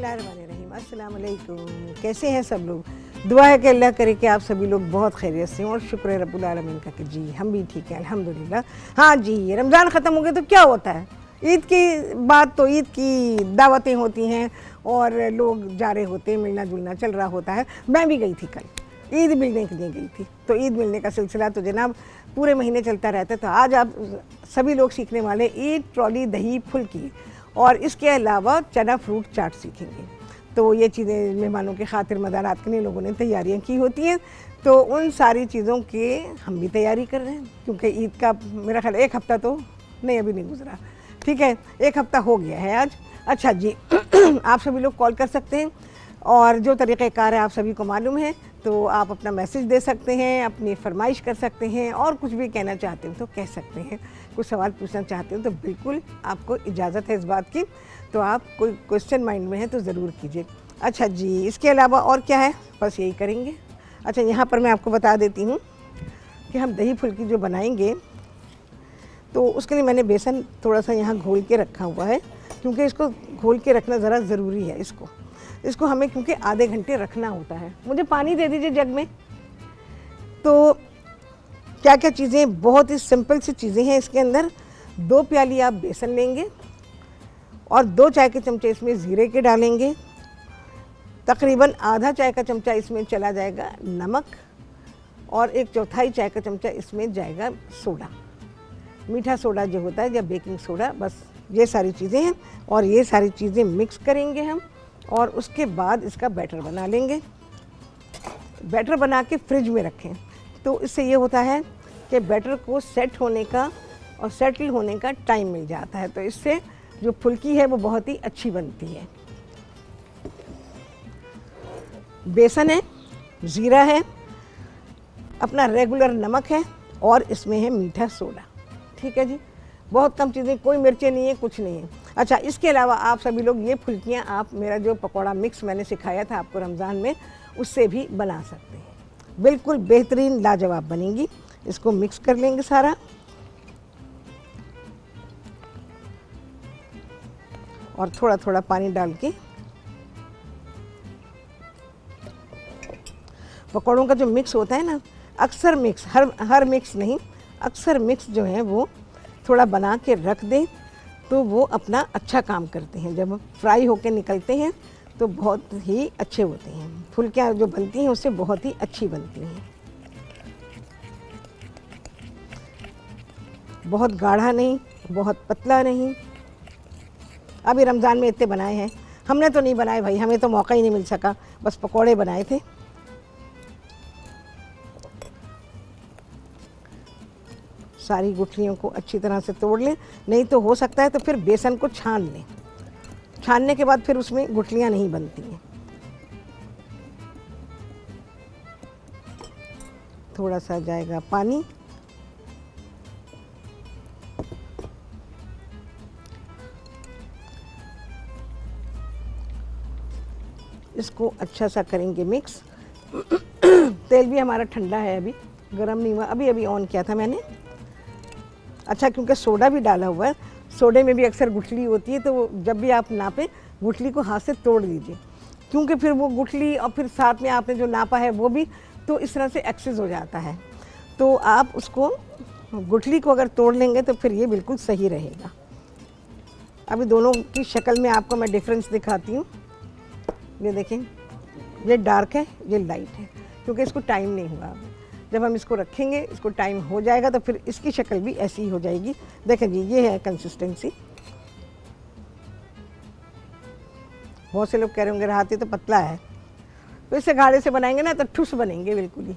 बिस्मिल्लाहिर्रहमानिर्रहीम, अस्सलाम वालेकुम। कैसे हैं सब लोग? दुआ है कि अल्लाह करे कि आप सभी लोग बहुत खैरियत से हों और शुक्र है रब्बुल आलमीन का कि जी हम भी ठीक हैं अल्हम्दुलिल्लाह। हाँ जी, रमज़ान ख़त्म हो गया तो क्या होता है, ईद की बात तो ईद की दावतें होती हैं और लोग जा रहे होते हैं, मिलना जुलना चल रहा होता है। मैं भी गई थी कल, ईद मिलने के लिए गई थी, तो ईद मिलने का सिलसिला तो जनाब पूरे महीने चलता रहता है। तो आज आप सभी लोग सीखने वाले ईद ट्रॉली दही फुल्की और इसके अलावा चना फ्रूट चाट सीखेंगे। तो ये चीज़ें मेहमानों के खातिर मदारात के लिए लोगों ने तैयारियां की होती हैं, तो उन सारी चीज़ों के हम भी तैयारी कर रहे हैं, क्योंकि ईद का मेरा ख्याल एक हफ़्ता तो नहीं अभी नहीं गुजरा, ठीक है, एक हफ़्ता हो गया है आज। अच्छा जी आप सभी लोग कॉल कर सकते हैं और जो तरीक़ेकार है आप सभी को मालूम है, तो आप अपना मैसेज दे सकते हैं, अपनी फरमाइश कर सकते हैं और कुछ भी कहना चाहते हैं तो कह सकते हैं। कुछ सवाल पूछना चाहते हैं तो बिल्कुल आपको इजाज़त है इस बात की, तो आप कोई क्वेश्चन माइंड में है तो ज़रूर कीजिए। अच्छा जी, इसके अलावा और क्या है, बस यही करेंगे। अच्छा, यहाँ पर मैं आपको बता देती हूँ कि हम दही फुल्की जो बनाएंगे तो उसके लिए मैंने बेसन थोड़ा सा यहाँ घोल के रखा हुआ है, क्योंकि इसको घोल के रखना ज़रा ज़रूरी है। इसको हमें क्योंकि आधे घंटे रखना होता है। मुझे पानी दे दीजिए जग में। तो क्या क्या चीज़ें, बहुत ही सिंपल सी चीज़ें हैं इसके अंदर। 2 प्याली आप बेसन लेंगे और 2 चाय के चमचे इसमें ज़ीरे के डालेंगे। तकरीबन आधा चाय का चमचा इसमें चला जाएगा नमक और 1/4 चाय का चमचा इसमें जाएगा सोडा, मीठा सोडा जो होता है या बेकिंग सोडा। बस ये सारी चीज़ें हैं और ये सारी चीज़ें मिक्स करेंगे हम और उसके बाद इसका बैटर बना लेंगे। बैटर बना के फ्रिज में रखें, तो इससे ये होता है कि बैटर को सेट होने का और सेटल होने का टाइम मिल जाता है, तो इससे जो फुल्की है वो बहुत ही अच्छी बनती है। बेसन है, ज़ीरा है, अपना रेगुलर नमक है और इसमें है मीठा सोडा, ठीक है जी। बहुत कम चीज़ें, कोई मिर्चें नहीं है, कुछ नहीं है। अच्छा, इसके अलावा आप सभी लोग ये फुल्कियाँ आप मेरा जो पकौड़ा मिक्स मैंने सिखाया था आपको रमज़ान में, उससे भी बना सकते हैं। बिल्कुल बेहतरीन लाजवाब बनेंगी। इसको मिक्स कर लेंगे सारा और थोड़ा थोड़ा पानी डाल के पकौड़ों का जो मिक्स होता है ना, अक्सर मिक्स, हर मिक्स नहीं, अक्सर मिक्स जो है वो थोड़ा बना के रख दें तो वो अपना अच्छा काम करते हैं। जब फ्राई होके निकलते हैं तो बहुत ही अच्छे होते हैं। फुल्कियाँ जो बनती हैं उससे बहुत ही अच्छी बनती हैं। बहुत गाढ़ा नहीं, बहुत पतला नहीं। अभी रमज़ान में इतने बनाए हैं, हमने तो नहीं बनाए भाई, हमें तो मौका ही नहीं मिल सका, बस पकौड़े बनाए थे। सारी गुठलियों को अच्छी तरह से तोड़ लें, नहीं तो हो सकता है तो फिर बेसन को छान लें। छानने के बाद फिर उसमें गुठलियाँ नहीं बनती हैं। थोड़ा सा जाएगा पानी, इसको अच्छा सा करेंगे मिक्स। तेल भी हमारा ठंडा है, अभी गर्म नहीं हुआ, अभी ऑन किया था मैंने। अच्छा, क्योंकि सोडा भी डाला हुआ है, सोडे में भी अक्सर गुठली होती है, तो जब भी आप नापें गुठली को हाथ से तोड़ दीजिए, क्योंकि फिर वो गुठली और फिर साथ में आपने जो नापा है वो भी तो इस तरह से एक्सेस हो जाता है। तो आप उसको गुठली को अगर तोड़ लेंगे तो फिर ये बिल्कुल सही रहेगा। अभी दोनों की शक्ल में आपको मैं डिफरेंस दिखाती हूँ। ये देखें, ये डार्क है, ये लाइट है, क्योंकि इसको टाइम नहीं हुआ। जब हम इसको रखेंगे, इसको टाइम हो जाएगा तो फिर इसकी शक्ल भी ऐसी ही हो जाएगी। देखें जी, ये है कंसिस्टेंसी। बहुत से लोग कह रहे होंगे राहत ये तो पतला है, तो इससे गाढ़े से बनाएंगे ना तो ठुस बनेंगे बिल्कुल ही,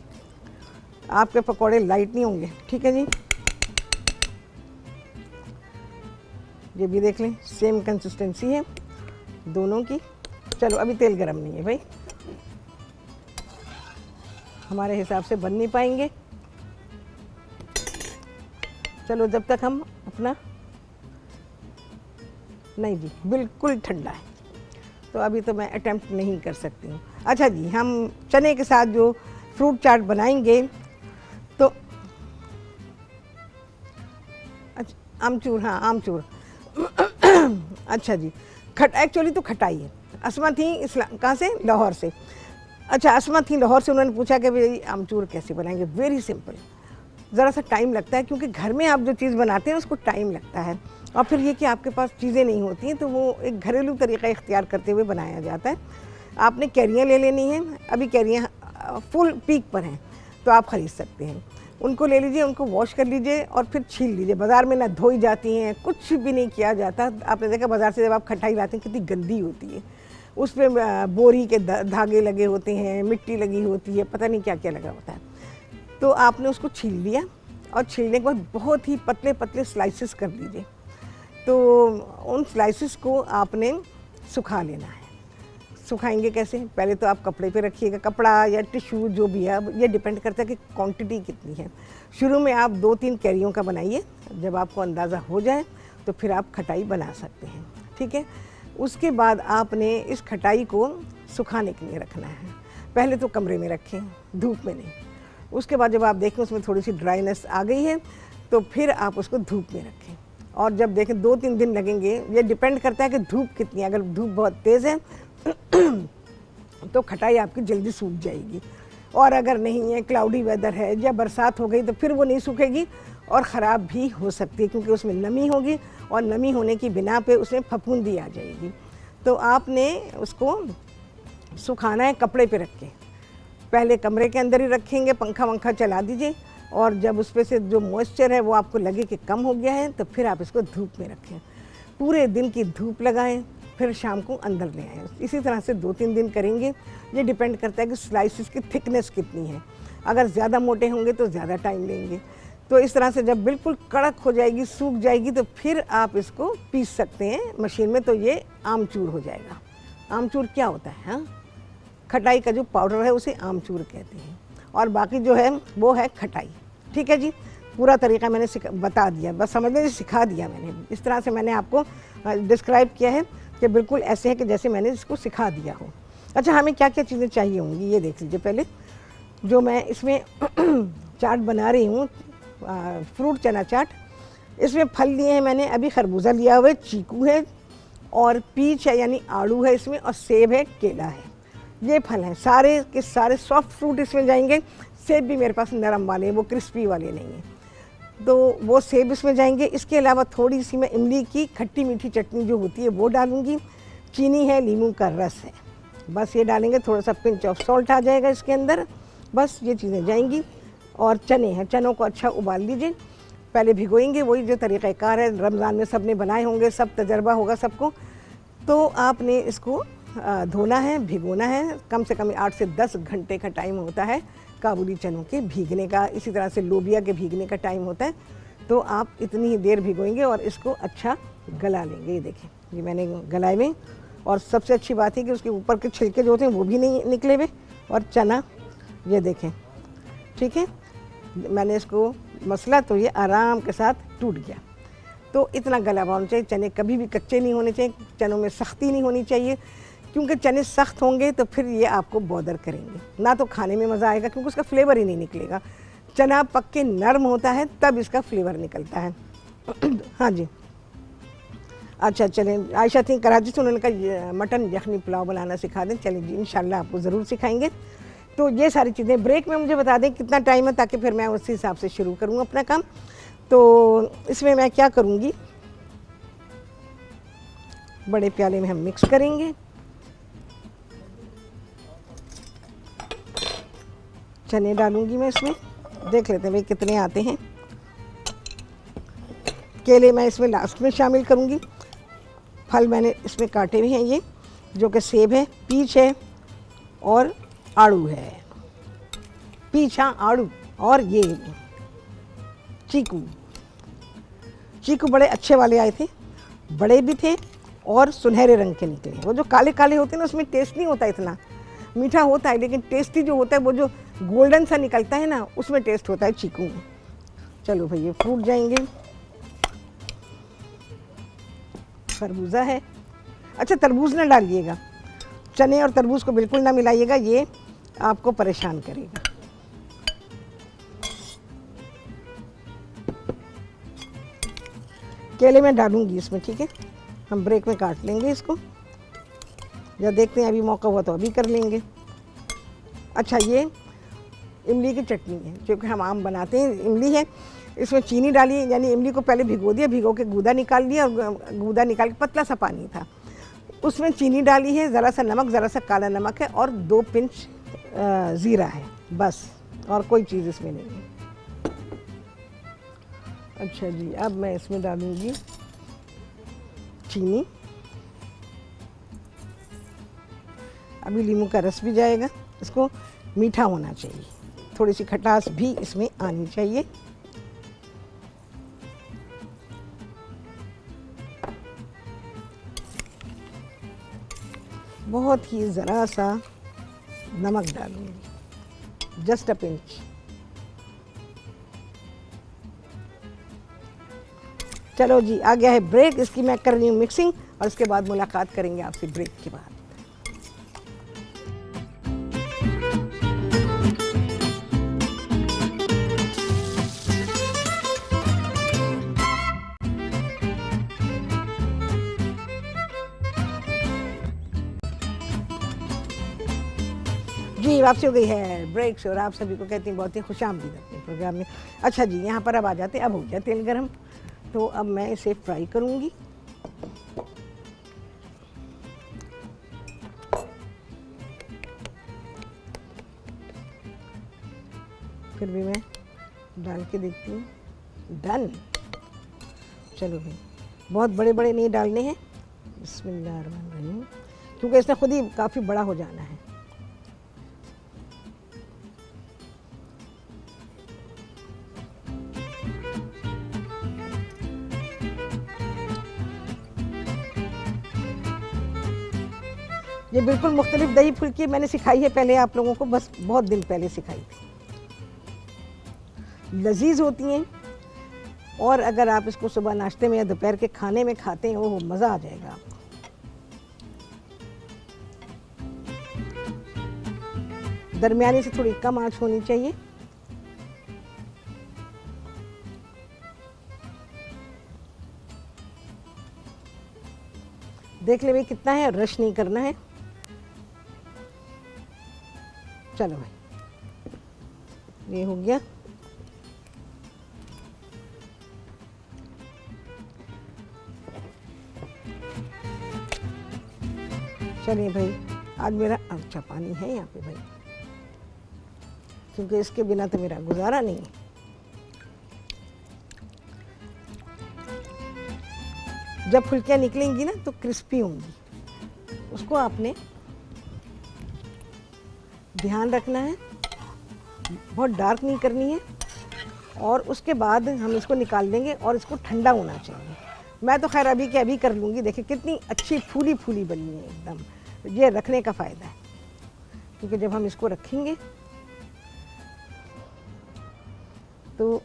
आपके पकौड़े लाइट नहीं होंगे, ठीक है जी। ये भी देख लें, सेम कंसिस्टेंसी है दोनों की। चलो, अभी तेल गरम नहीं है भाई, हमारे हिसाब से बन नहीं पाएंगे। चलो, जब तक हम अपना, नहीं जी बिल्कुल ठंडा है, तो अभी तो मैं अटेम्प्ट नहीं कर सकती हूँ। अच्छा जी, हम चने के साथ जो फ्रूट चाट बनाएंगे तो अच्छा, आमचूर, हाँ आमचूर। अच्छा जी, एक्चुअली तो खटाई है, अस्मा थी इस्लाम कहाँ से, लाहौर से। अच्छा, अस्मा थी लाहौर से, उन्होंने पूछा कि भाई आमचूर कैसे बनाएंगे। वेरी सिंपल, ज़रा सा टाइम लगता है क्योंकि घर में आप जो चीज़ बनाते हैं उसको टाइम लगता है, और फिर ये कि आपके पास चीज़ें नहीं होती हैं तो वो एक घरेलू तरीका इख्तियार करते हुए बनाया जाता है। आपने कैरियाँ ले लेनी हैं, अभी कैरियाँ फुल पीक पर हैं तो आप ख़रीद सकते हैं, उनको ले लीजिए, उनको वॉश कर लीजिए और फिर छील लीजिए। बाज़ार में ना धोई जाती हैं, कुछ भी नहीं किया जाता। आपने देखा बाज़ार से जब आप खटाई लाते हैं कितनी गंदी होती है, उस पर बोरी के धागे लगे होते हैं, मिट्टी लगी होती है, पता नहीं क्या क्या लगा होता है। तो आपने उसको छील लिया और छीलने के बाद बहुत ही पतले पतले स्लाइसेस कर लीजिए। तो उन स्लाइसेस को आपने सुखा लेना है। सुखाएंगे कैसे, पहले तो आप कपड़े पे रखिएगा, कपड़ा या टिश्यू जो भी है, अब ये डिपेंड करता है कि क्वांटिटी कितनी है। शुरू में आप 2-3 कैरियों का बनाइए, जब आपको अंदाज़ा हो जाए तो फिर आप खटाई बना सकते हैं, ठीक है। उसके बाद आपने इस खटाई को सुखाने के लिए रखना है। पहले तो कमरे में रखें, धूप में नहीं। उसके बाद जब आप देखें उसमें थोड़ी सी ड्राइनेस आ गई है तो फिर आप उसको धूप में रखें, और जब देखें 2-3 दिन लगेंगे। ये डिपेंड करता है कि धूप कितनी है। अगर धूप बहुत तेज़ है तो खटाई आपकी जल्दी सूख जाएगी, और अगर नहीं है, क्लाउडी वेदर है या बरसात हो गई तो फिर वो नहीं सूखेगी और ख़राब भी हो सकती है क्योंकि उसमें नमी होगी, और नमी होने की बिना पे उसमें फफूंदी आ जाएगी। तो आपने उसको सुखाना है कपड़े पे रख के, पहले कमरे के अंदर ही रखेंगे, पंखा वंखा चला दीजिए, और जब उस पर से जो मॉइस्चर है वो आपको लगे कि कम हो गया है तो फिर आप इसको धूप में रखें। पूरे दिन की धूप लगाएं, फिर शाम को अंदर ले आएँ। इसी तरह से 2-3 दिन करेंगे। ये डिपेंड करता है कि स्लाइसिस की थिकनेस कितनी है। अगर ज़्यादा मोटे होंगे तो ज़्यादा टाइम लेंगे। तो इस तरह से जब बिल्कुल कड़क हो जाएगी, सूख जाएगी, तो फिर आप इसको पीस सकते हैं मशीन में, तो ये आमचूर हो जाएगा। आमचूर क्या होता है? हाँ, खटाई का जो पाउडर है उसे आमचूर कहते हैं, और बाकी जो है वो है खटाई। ठीक है जी, पूरा तरीका मैंने बता दिया, बस समझ लीजिए सिखा दिया मैंने। इस तरह से मैंने आपको डिस्क्राइब किया है कि बिल्कुल ऐसे है कि जैसे मैंने इसको सिखा दिया हो। अच्छा, हमें क्या क्या चीज़ें चाहिए होंगी ये देख लीजिए। पहले जो मैं इसमें चाट बना रही हूँ, फ्रूट चना चाट, इसमें फल लिए हैं मैंने। अभी खरबूजा लिया हुआ है, चीकू है, और पीच है यानी आड़ू है इसमें, और सेब है, केला है। ये फल हैं, सारे के सारे सॉफ्ट फ्रूट इसमें जाएंगे। सेब भी मेरे पास नरम वाले हैं, वो क्रिस्पी वाले नहीं हैं, तो वो सेब इसमें जाएंगे। इसके अलावा थोड़ी सी मैं इमली की खट्टी मीठी चटनी जो होती है वो डालूंगी। चीनी है, नींबू का रस है, बस ये डालेंगे। थोड़ा सा पिंच ऑफ सॉल्ट आ जाएगा इसके अंदर, बस ये चीज़ें जाएंगी। और चने हैं, चनों को अच्छा उबाल लीजिए, पहले भिगोएंगे, वही जो तरीक़ाकार है, रमज़ान में सब ने बनाए होंगे, सब तजर्बा होगा सबको। तो आपने इसको धोना है, भिगोना है, कम से कम 8 से 10 घंटे का टाइम होता है काबुली चनों के भीगने का। इसी तरह से लोबिया के भीगने का टाइम होता है। तो आप इतनी ही देर भिगोएंगे और इसको अच्छा गला लेंगे। ये देखें, ये मैंने गलाए हुए, और सबसे अच्छी बात है कि उसके ऊपर के छिलके जो होते हैं वो भी नहीं निकले हुए, और चना ये देखें, ठीक है। मैंने इसको मसला तो ये आराम के साथ टूट गया। तो इतना गला हुआ होना चाहिए। चने कभी भी कच्चे नहीं होने चाहिए, चनों में सख्ती नहीं होनी चाहिए, क्योंकि चने सख्त होंगे तो फिर ये आपको बॉदर करेंगे, ना तो खाने में मज़ा आएगा क्योंकि उसका फ्लेवर ही नहीं निकलेगा। चना पक के नरम होता है तब इसका फ्लेवर निकलता है। हाँ जी, अच्छा चलें, आयशा थी कराची से, उन्होंने कहा मटन यखनी पुलाव बनाना सिखा दें। चलिए जी, इंशाल्लाह आपको ज़रूर सिखाएंगे। तो ये सारी चीज़ें ब्रेक में मुझे बता दें कितना टाइम है, ताकि फिर मैं उसी हिसाब से शुरू करूँ अपना काम। तो इसमें मैं क्या करूँगी, बड़े प्याले में हम मिक्स करेंगे। चने डालूंगी मैं इसमें, देख लेते हैं भाई कितने आते हैं। केले मैं इसमें लास्ट में शामिल करूंगी। फल मैंने इसमें काटे हुए हैं, ये जो कि सेब है, पीच है और आड़ू है। पीच, हाँ, आड़ू, और ये चीकू। चीकू बड़े अच्छे वाले आए थे, बड़े भी थे और सुनहरे रंग के निकले। वो जो काले काले होते हैं ना, उसमें टेस्ट नहीं होता, इतना मीठा होता है, लेकिन टेस्टी जो होता है वो जो गोल्डन सा निकलता है ना, उसमें टेस्ट होता है चीकू में। चलो भाई, ये फ्रूट जाएंगे। खरबूजा है। अच्छा, तरबूज ना डालिएगा, चने और तरबूज को बिल्कुल ना मिलाइएगा, ये आपको परेशान करेगा। केले में डालूंगी इसमें, ठीक है। हम ब्रेक में काट लेंगे इसको। जब देखते हैं अभी मौका हुआ तो अभी कर लेंगे। अच्छा, ये इमली की चटनी है, जो कि हम आम बनाते हैं। इमली है, इसमें चीनी डाली, यानी इमली को पहले भिगो दिया, भिगो के गूदा निकाल लिया, और गूदा निकाल के पतला सा पानी था, उसमें चीनी डाली है, ज़रा सा नमक, ज़रा सा काला नमक है, और 2 पिंच ज़ीरा है, बस, और कोई चीज़ इसमें नहीं है। अच्छा जी, अब मैं इसमें डालूँगी चीनी। अभी नींबू का रस भी जाएगा, इसको मीठा होना चाहिए, थोड़ी सी खटास भी इसमें आनी चाहिए। बहुत ही ज़रा सा नमक डालूंगी, जस्ट अ पिंच। चलो जी, आ गया है ब्रेक, इसकी मैं कर रही हूँ मिक्सिंग, और उसके बाद मुलाकात करेंगे आपसे ब्रेक के बाद। जी, वापसी हो गई है ब्रेक से, और आप सभी को कहती हैं बहुत ही खुशामदीद अपने प्रोग्राम में। अच्छा जी, यहाँ पर अब आ जाते हैं। अब हो गया तेल गरम, तो अब मैं इसे फ्राई करूँगी। फिर भी मैं डाल के देखती हूँ। डन। चलो भाई, बहुत बड़े बड़े नहीं डालने हैं, बिस्मिल्लाहिर्रहमानिर्रहीम, क्योंकि इसने खुद ही काफ़ी बड़ा हो जाना है। ये बिल्कुल मुख्तलिफ दही फुल्की मैंने सिखाई है पहले आप लोगों को, बस बहुत दिन पहले सिखाई थी। लजीज होती हैं, और अगर आप इसको सुबह नाश्ते में या दोपहर के खाने में खाते हैं, वो मज़ा आ जाएगा आपको। दरमियानी से थोड़ी कम आंच होनी चाहिए। देख ले भाई कितना है, रश नहीं करना है। चलो भाई, ये हो गया। चलिए भाई, आज मेरा अच्छा पानी है यहाँ पे भाई, क्योंकि इसके बिना तो मेरा गुजारा नहीं है। जब फुल्कियाँ निकलेंगी ना तो क्रिस्पी होंगी, उसको आपने ध्यान रखना है, बहुत डार्क नहीं करनी है। और उसके बाद हम इसको निकाल देंगे, और इसको ठंडा होना चाहिए। मैं तो खैर अभी के अभी कर लूँगी। देखिए कितनी अच्छी फूली फूली बनी है एकदम। ये रखने का फ़ायदा है, क्योंकि जब हम इसको रखेंगे तो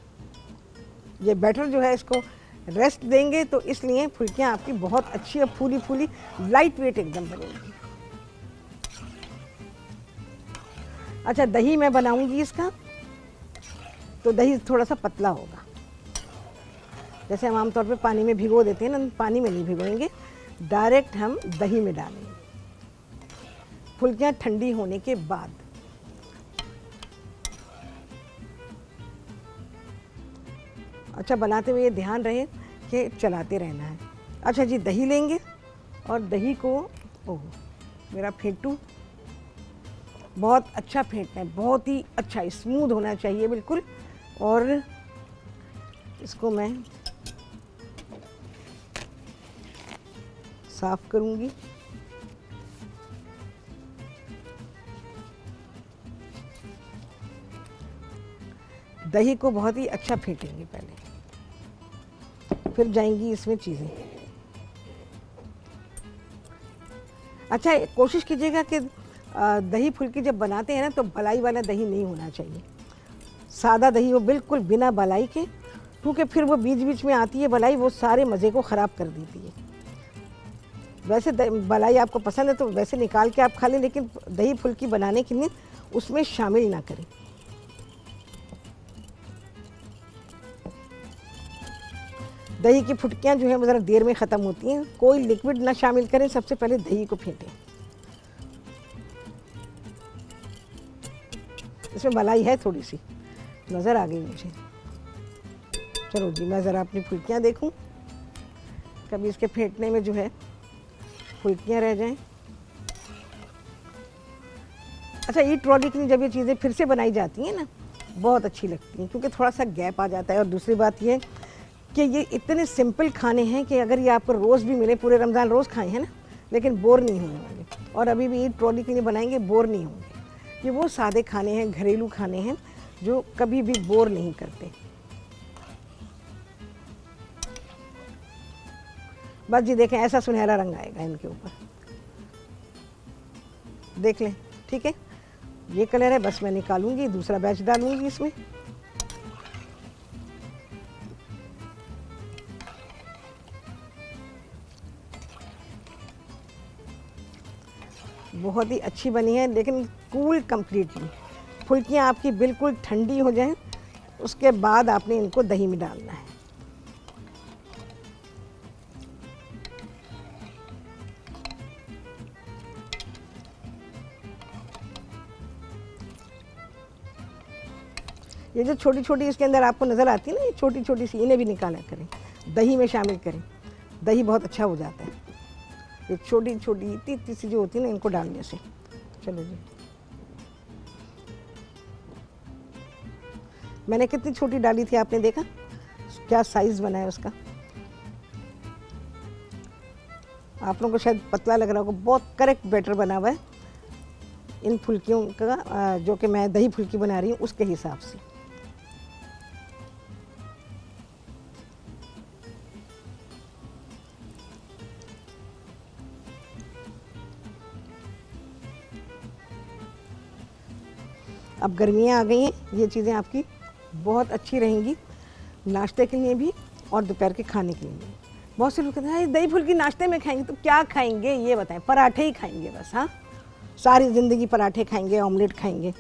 ये बैटर जो है इसको रेस्ट देंगे, तो इसलिए फुल्कियाँ आपकी बहुत अच्छी और फूली फूली लाइट वेट एकदम बनेगी। अच्छा, दही मैं बनाऊंगी इसका, तो दही थोड़ा सा पतला होगा। जैसे हम आमतौर पे पानी में भिगो देते हैं ना, पानी में नहीं भिगोएंगे, डायरेक्ट हम दही में डालेंगे फुल्कियाँ ठंडी होने के बाद। अच्छा, बनाते हुए ये ध्यान रहे कि चलाते रहना है। अच्छा जी, दही लेंगे, और दही को ओह मेरा फेंटू बहुत अच्छा फेंटना है, बहुत ही अच्छा स्मूथ होना चाहिए बिल्कुल। और इसको मैं साफ करूंगी। दही को बहुत ही अच्छा फेंटेंगे पहले, फिर जाएंगी इसमें चीज़ें। अच्छा, कोशिश कीजिएगा कि दही फुल्की जब बनाते हैं ना, तो बलाई वाला दही नहीं होना चाहिए। सादा दही हो बिल्कुल बिना बलाई के, क्योंकि फिर वो बीच बीच में आती है बलाई, वो सारे मज़े को ख़राब कर देती है। वैसे बलाई आपको पसंद है तो वैसे निकाल के आप खा लें, लेकिन दही फुल्की बनाने के लिए उसमें शामिल ना करें। दही की फुटकियाँ जो हैं वो ज़रा देर में ख़त्म होती हैं। कोई लिक्विड ना शामिल करें, सबसे पहले दही को फेंटें। इसमें मलाई है थोड़ी सी, नज़र आ गई मुझे। चलो जी, मैं ज़रा अपनी फुल्कियाँ देखूं, कभी इसके फेंटने में जो है फुल्कियाँ रह जाएं। अच्छा, ईट ट्रॉली के लिए जब ये चीज़ें फिर से बनाई जाती हैं ना, बहुत अच्छी लगती हैं, क्योंकि थोड़ा सा गैप आ जाता है। और दूसरी बात ये कि ये इतने सिंपल खाने हैं कि अगर ये आपको रोज़ भी मिले, पूरे रमज़ान रोज़ खाए हैं ना, लेकिन बोर नहीं होने वाले। और अभी भी ईट ट्रॉली के लिए बनाएंगे, बोर नहीं होंगे। ये वो सादे खाने हैं, घरेलू खाने हैं जो कभी भी बोर नहीं करते। बस जी देखें, ऐसा सुनहरा रंग आएगा इनके ऊपर, देख लें। ठीक है, ये कलर है, बस मैं निकालूंगी, दूसरा बैच डालूंगी इसमें। बहुत ही अच्छी बनी है, लेकिन कूल कंप्लीटली। फुल्कियाँ आपकी बिल्कुल ठंडी हो जाएं, उसके बाद आपने इनको दही में डालना है। ये जो छोटी छोटी इसके अंदर आपको नज़र आती है ना, ये छोटी छोटी सी, इन्हें भी निकाला करें, दही में शामिल करें, दही बहुत अच्छा हो जाता है। ये छोटी छोटी इतनी इतनी सी जो होती है ना, इनको डालने से। चलो जी, मैंने कितनी छोटी डाली थी, आपने देखा क्या साइज़ बना है उसका। आप लोगों को शायद पतला लग रहा होगा, बहुत करेक्ट बैटर बना हुआ है इन फुल्कियों का, जो कि मैं दही फुल्की बना रही हूँ उसके हिसाब से। अब गर्मियाँ आ गई हैं, ये चीज़ें आपकी बहुत अच्छी रहेंगी नाश्ते के लिए भी और दोपहर के खाने के लिए भी। बहुत से लोग कहते हैं दही फुल्की नाश्ते में खाएंगे, तो क्या खाएंगे ये बताएं? पराठे ही खाएंगे बस। हाँ, सारी ज़िंदगी पराठे खाएंगे, ऑमलेट खाएंगे।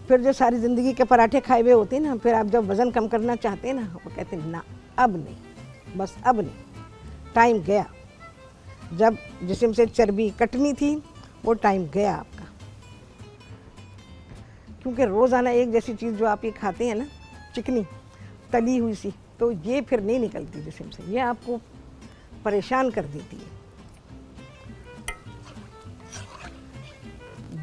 फिर जो सारी ज़िंदगी के पराठे खाए हुए होते हैं ना, फिर आप जब वज़न कम करना चाहते हैं ना, वो कहते हैं ना अब नहीं, बस अब नहीं, टाइम गया। जब जिस्म से चर्बी कटनी थी वो टाइम गया आपका। क्योंकि रोज़ाना एक जैसी चीज़ जो आप ये खाते हैं ना, चिकनी तली हुई सी, तो ये फिर नहीं निकलती जिस्म से, ये आपको परेशान कर देती है।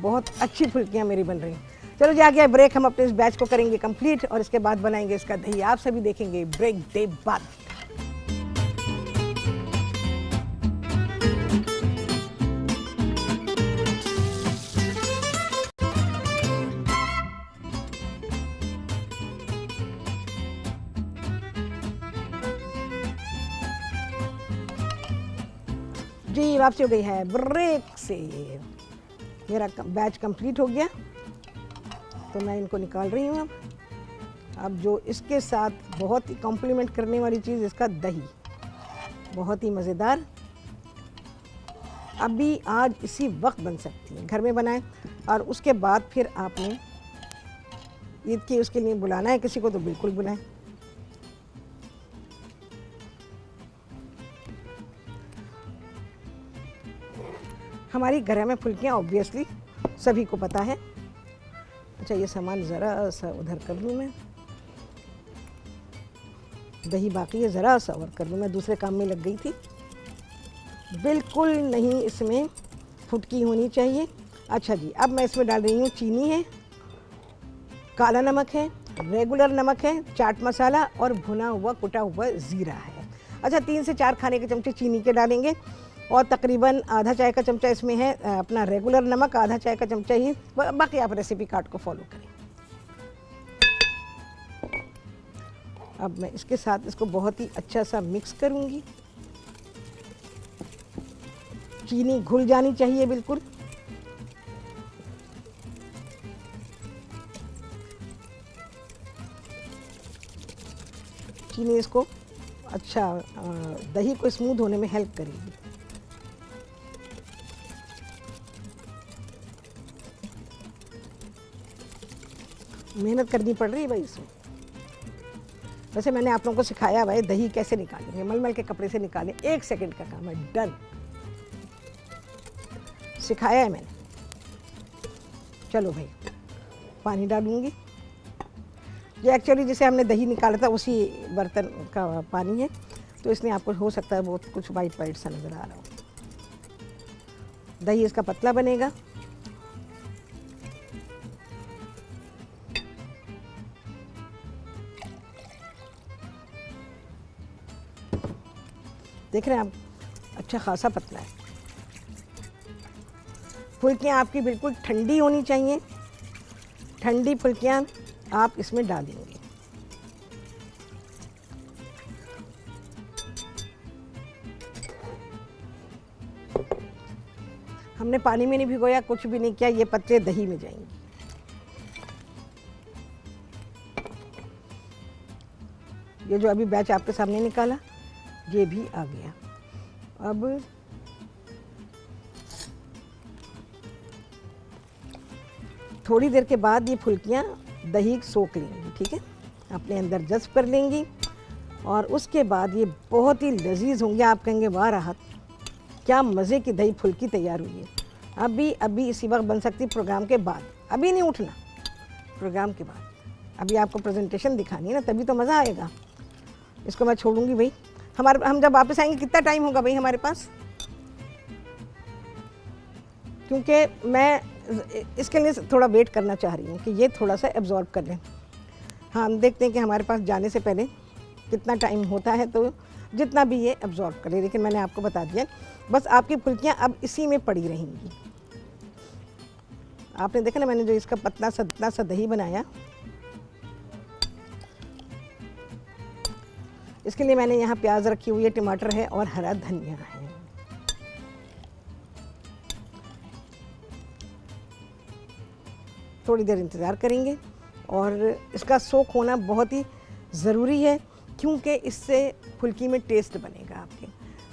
बहुत अच्छी फुल्कियाँ मेरी बन रही हैं। चलो जी, आ गया ब्रेक, हम अपने इस बैच को करेंगे कंप्लीट और इसके बाद बनाएंगे इसका दही। आप सभी देखेंगे ब्रेक दे बाद। जी, वापसी हो गई है ब्रेक से। मेरा बैच कंप्लीट हो गया, तो मैं इनको निकाल रही हूँ। अब जो इसके साथ बहुत ही कॉम्प्लीमेंट करने वाली चीज़, इसका दही बहुत ही मज़ेदार, अभी आज इसी वक्त बन सकती है। घर में बनाएं और उसके बाद फिर आपने ईद की उसके लिए बुलाना है किसी को, तो बिल्कुल बुलाएं। हमारी घर में फुल्कियाँ ऑब्वियसली सभी को पता है। अच्छा, ये सामान ज़रा सा उधर कर लूँ मैं, दही बाकी है, ज़रा सा और कर लूँ, मैं दूसरे काम में लग गई थी। बिल्कुल नहीं इसमें फुटकी होनी चाहिए। अच्छा जी, अब मैं इसमें डाल रही हूँ, चीनी है, काला नमक है, रेगुलर नमक है, चाट मसाला और भुना हुआ कुटा हुआ ज़ीरा है। अच्छा, 3 से 4 खाने के चमचे चीनी के डालेंगे और तकरीबन आधा चाय का चमचा इसमें है अपना रेगुलर नमक, आधा चाय का चमचा ही, बाकी आप रेसिपी कार्ड को फॉलो करें। अब मैं इसके साथ इसको बहुत ही अच्छा सा मिक्स करूंगी। चीनी घुल जानी चाहिए बिल्कुल। चीनी इसको अच्छा दही को स्मूथ होने में हेल्प करेगी। मेहनत करनी पड़ रही है भाई इसमें। वैसे मैंने आप लोगों को सिखाया भाई दही कैसे निकालेंगे, मलमल के कपड़े से निकालें, 1 सेकंड का काम है, डन, सिखाया है मैंने। चलो भाई, पानी डालूंगी। ये एक्चुअली जिसे हमने दही निकाला था उसी बर्तन का पानी है, तो इसलिए आपको हो सकता है बहुत कुछ वाइट वाइट सा नज़र आ रहा हो। दही इसका पतला बनेगा। देख रहे हैं आप, अच्छा खासा पतला है। फुल्कियाँ आपकी बिल्कुल ठंडी होनी चाहिए। ठंडी फुल्कियाँ आप इसमें डालेंगे। हमने पानी में नहीं भिगोया, कुछ भी नहीं किया, ये पत्ते दही में जाएंगे। ये जो अभी बैच आपके सामने निकाला, ये भी आ गया। अब थोड़ी देर के बाद ये फुल्कियाँ दही सोख लेंगी, ठीक है, अपने अंदर जज्ब कर लेंगी और उसके बाद ये बहुत ही लजीज होंगे। आप कहेंगे वाह राहत, क्या मज़े की दही फुल्की तैयार हुई है। अभी इसी वक्त बन सकती, प्रोग्राम के बाद। अभी नहीं उठना, प्रोग्राम के बाद। अभी आपको प्रेजेंटेशन दिखानी है ना, तभी तो मज़ा आएगा। इसको मैं छोड़ूंगी भाई। हम जब वापस आएंगे कितना टाइम होगा भाई हमारे पास, क्योंकि मैं इसके लिए थोड़ा वेट करना चाह रही हूँ कि ये थोड़ा सा एब्जॉर्ब कर लें। हाँ, हम देखते हैं कि हमारे पास जाने से पहले कितना टाइम होता है, तो जितना भी ये एब्जॉर्ब करे। लेकिन मैंने आपको बता दिया, बस आपकी फुल्कियाँ अब इसी में पड़ी रहेंगी। आपने देखा ना, मैंने जो इसका पतला सा दही बनाया, इसके लिए मैंने यहाँ प्याज रखी हुई है, टमाटर है और हरा धनिया है। थोड़ी देर इंतज़ार करेंगे और इसका सोख होना बहुत ही ज़रूरी है, क्योंकि इससे फुल्की में टेस्ट बनेगा। आपके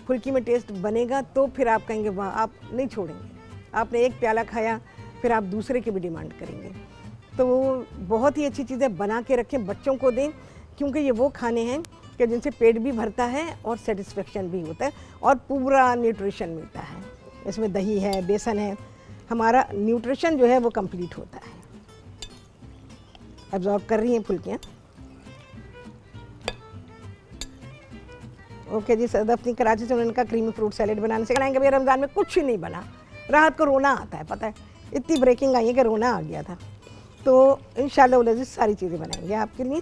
फुल्की में टेस्ट बनेगा तो फिर आप कहेंगे वाह, आप नहीं छोड़ेंगे। आपने एक प्याला खाया, फिर आप दूसरे की भी डिमांड करेंगे। तो बहुत ही अच्छी चीज़ें बना के रखें, बच्चों को दें, क्योंकि ये वो खाने हैं कि जिनसे पेट भी भरता है और सेटिस्फेक्शन भी होता है और पूरा न्यूट्रिशन मिलता है। इसमें दही है, बेसन है, हमारा न्यूट्रिशन जो है वो कंप्लीट होता है। एब्जॉर्ब कर रही हैं फुल्कियाँ। ओके जी, सदफ कराची से उन्होंने कहा क्रीमी फ्रूट सैलेड बनाने से कराएंगे। भैया रमज़ान में कुछ ही नहीं बना, राहत को रोना आता है, पता है, इतनी ब्रेकिंग आई है कि रोना आ गया था। तो इंशाल्लाह लजीज सारी चीज़ें बनाएंगे आपके लिए,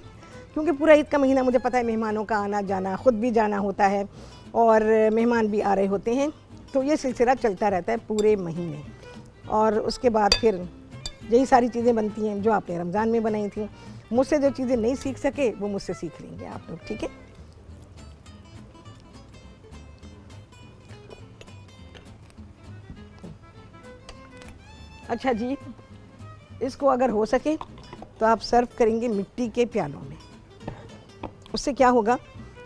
क्योंकि पूरा ईद का महीना मुझे पता है मेहमानों का आना जाना, ख़ुद भी जाना होता है और मेहमान भी आ रहे होते हैं। तो ये सिलसिला चलता रहता है पूरे महीने, और उसके बाद फिर यही सारी चीज़ें बनती हैं जो आपने रमज़ान में बनाई थी। मुझसे जो चीज़ें नहीं सीख सके वो मुझसे सीख लेंगे आप लोग, ठीक है। अच्छा जी, इसको अगर हो सके तो आप सर्व करेंगे मिट्टी के प्यालों में। उससे क्या होगा,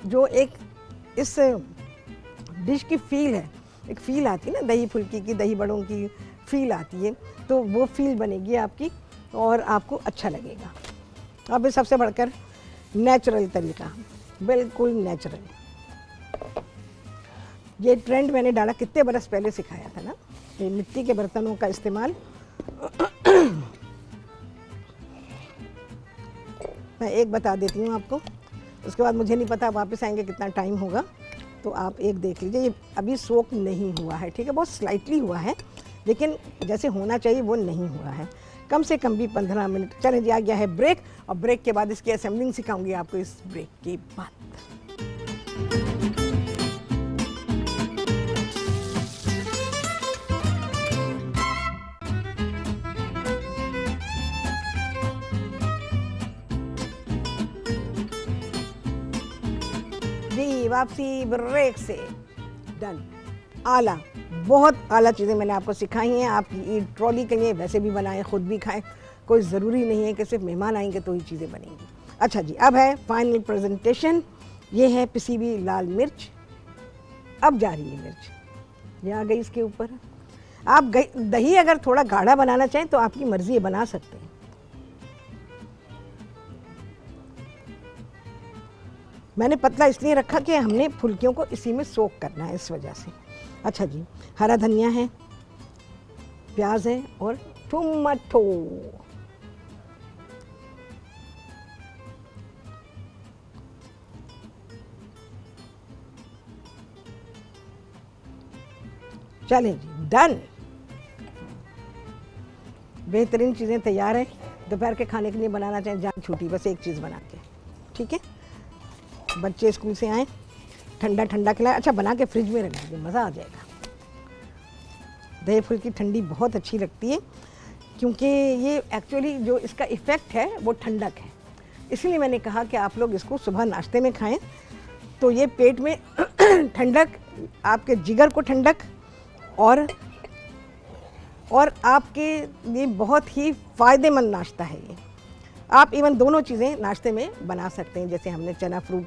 जो एक इस डिश की फील है, एक फ़ील आती है ना दही फुल्की की, दही बड़ों की फ़ील आती है, तो वो फील बनेगी आपकी और आपको अच्छा लगेगा। अब ये सबसे बढ़कर नेचुरल तरीका, बिल्कुल नेचुरल। ये ट्रेंड मैंने डाला कितने बरस पहले सिखाया था ना, ये मिट्टी के बर्तनों का इस्तेमाल। मैं एक बता देती हूँ आपको, उसके बाद मुझे नहीं पता वापस आएंगे कितना टाइम होगा, तो आप एक देख लीजिए। ये अभी सोक नहीं हुआ है, ठीक है, बहुत स्लाइटली हुआ है, लेकिन जैसे होना चाहिए वो नहीं हुआ है। कम से कम भी 15 मिनट। चलें जी, आ गया है ब्रेक, और ब्रेक के बाद इसकी असेंबलिंग सिखाऊंगी आपको इस ब्रेक के बाद। जी, वापसी ब्रेक से। डन। आला, बहुत आला चीज़ें मैंने आपको सिखाई हैं। आप ईद ट्रॉली के लिए वैसे भी बनाएं, ख़ुद भी खाएं, कोई ज़रूरी नहीं है कि सिर्फ मेहमान आएंगे तो ही चीज़ें बनेंगी। अच्छा जी, अब है फाइनल प्रेजेंटेशन। ये है पिसी हुई लाल मिर्च। अब जा रही है मिर्च, ये आ गई इसके ऊपर। आप दही अगर थोड़ा गाढ़ा बनाना चाहें तो आपकी मर्ज़ी है, बना सकते हैं। मैंने पतला इसलिए रखा कि हमने फुल्कियों को इसी में सोक करना है, इस वजह से। अच्छा जी, हरा धनिया है, प्याज है और टोमेटो। चलें जी, डन। बेहतरीन चीज़ें तैयार हैं। दोपहर के खाने के लिए बनाना चाहें जान छूटी, बस एक चीज़ बना के, ठीक है। बच्चे स्कूल से आए, ठंडा ठंडा खिलाए, अच्छा बना के फ्रिज में रख दीजिए, मज़ा आ जाएगा। दही फुल्की ठंडी बहुत अच्छी लगती है, क्योंकि ये एक्चुअली जो इसका इफ़ेक्ट है वो ठंडक है। इसलिए मैंने कहा कि आप लोग इसको सुबह नाश्ते में खाएं, तो ये पेट में ठंडक, आपके जिगर को ठंडक, और आपके लिए बहुत ही फ़ायदेमंद नाश्ता है ये। आप इवन दोनों चीज़ें नाश्ते में बना सकते हैं, जैसे हमने चना फ्रूट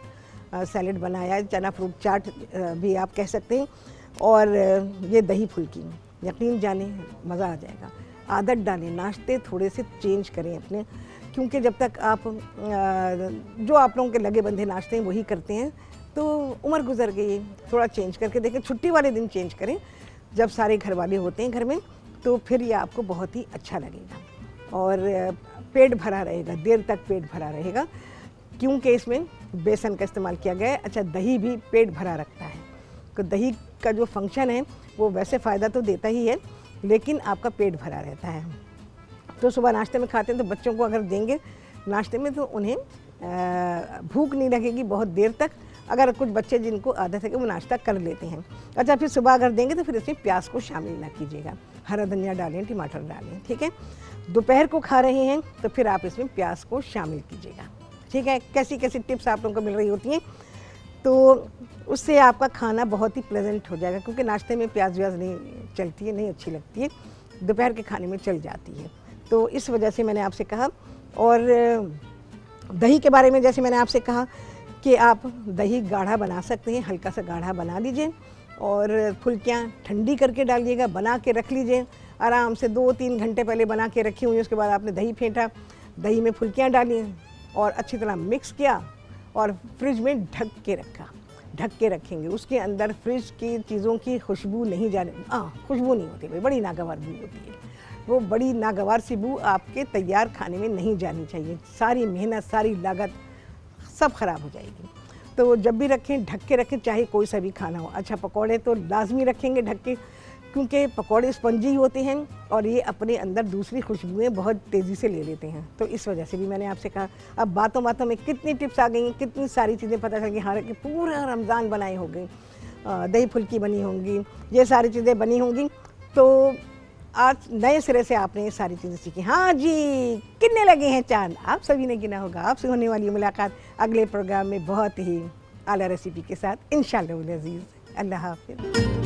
सैलेड बनाया, चना फ्रूट चाट भी आप कह सकते हैं, और ये दही फुल्की, यकीन जाने मज़ा आ जाएगा। आदत डालें, नाश्ते थोड़े से चेंज करें अपने, क्योंकि जब तक आप जो आप लोगों के लगे बंधे नाश्ते हैं वही करते हैं तो उम्र गुजर गई। थोड़ा चेंज करके देखें, छुट्टी वाले दिन चेंज करें, जब सारे घर वाले होते हैं घर में, तो फिर ये आपको बहुत ही अच्छा लगेगा और पेट भरा रहेगा, देर तक पेट भरा रहेगा, क्योंकि इसमें बेसन का इस्तेमाल किया गया है। अच्छा, दही भी पेट भरा रखता है, तो दही का जो फंक्शन है वो वैसे फ़ायदा तो देता ही है, लेकिन आपका पेट भरा रहता है। तो सुबह नाश्ते में खाते हैं तो बच्चों को अगर देंगे नाश्ते में तो उन्हें भूख नहीं लगेगी बहुत देर तक, अगर कुछ बच्चे जिनको आदत है कि वो नाश्ता कर लेते हैं। अच्छा, फिर सुबह अगर देंगे तो फिर इसमें प्याज को शामिल ना कीजिएगा, हरा धनिया डालें, टमाटर डालें, ठीक है। दोपहर को खा रहे हैं तो फिर आप इसमें प्याज को शामिल कीजिएगा, ठीक है। कैसी कैसी टिप्स आप लोगों को मिल रही होती हैं, तो उससे आपका खाना बहुत ही प्लेजेंट हो जाएगा, क्योंकि नाश्ते में प्याज व्याज नहीं चलती है, नहीं अच्छी लगती है, दोपहर के खाने में चल जाती है। तो इस वजह से मैंने आपसे कहा। और दही के बारे में जैसे मैंने आपसे कहा कि आप दही गाढ़ा बना सकते हैं, हल्का सा गाढ़ा बना लीजिए और फुल्कियाँ ठंडी करके डालिएगा, बना के रख लीजिए आराम से। 2-3 घंटे पहले बना के रखी हुई, उसके बाद आपने दही फेंटा, दही में फुल्कियाँ डाली और अच्छी तरह मिक्स किया और फ्रिज में ढक के रखा। ढक के रखेंगे, उसके अंदर फ्रिज की चीज़ों की खुशबू नहीं जाने, खुशबू नहीं होती, बड़ी नागवार बू होती है, वो बड़ी नागवार सी बू आपके तैयार खाने में नहीं जानी चाहिए। सारी मेहनत, सारी लागत सब ख़राब हो जाएगी। तो जब भी रखें ढक के रखें, चाहे कोई सा भी खाना हो। अच्छा, पकौड़े तो लाजमी रखेंगे ढक के, क्योंकि पकौड़े स्पंजी होते हैं और ये अपने अंदर दूसरी खुशबुएं बहुत तेज़ी से ले लेते हैं, तो इस वजह से भी मैंने आपसे कहा। अब बातों बातों में कितनी टिप्स आ गई, कितनी सारी चीज़ें पता चल गई। हाँ, कि पूरा रमज़ान बनाए हो गई, दही फुल्की बनी होंगी, ये सारी चीज़ें बनी होंगी, तो आज नए सिरे से आपने ये सारी चीज़ें सीखी। हाँ जी, कितने लगे हैं चांद, आप सभी ने गिना होगा। आपसे होने वाली मुलाकात अगले प्रोग्राम में बहुत ही आला रेसिपी के साथ इंशाअल्लाह अज़ीज़। अल्लाह हाफ़िज़।